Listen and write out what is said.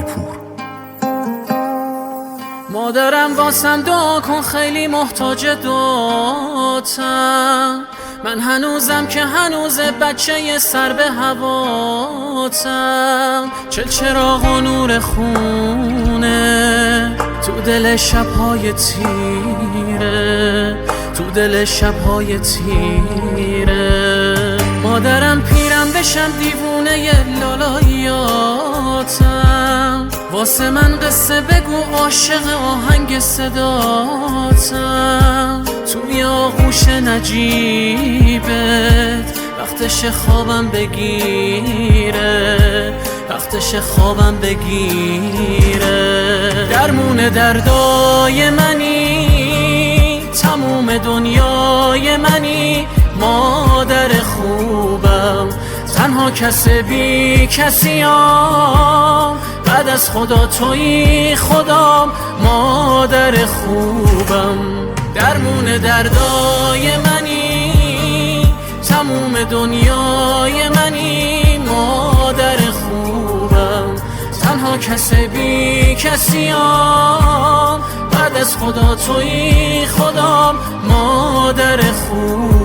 پور. مادرم واسم دعا کن خیلی محتاج دعاتم، من هنوزم که هنوز بچه سر به هواتم. چراغ و نور خونه تو دل شب‌های تیره، تو دل شب‌های تیره. مادرم پیرم بشم دیوونه لالاییاتم، واسه من قصه بگو عاشق آهنگ صداتم. توی آغوش نجیبت وقتش خوابم بگیره، وقتش خوابم بگیره. درمون دردای منی، تموم دنیای منی، مادر خوبم. تنها کس بی کسیم، بعد از خدا تویی خدام، مادر خوبم. درمون دردای منی، تموم دنیای منی، مادر خوبم. تنها کس بی کسیم، بعد از خدا تویی خدام، مادر خوبم.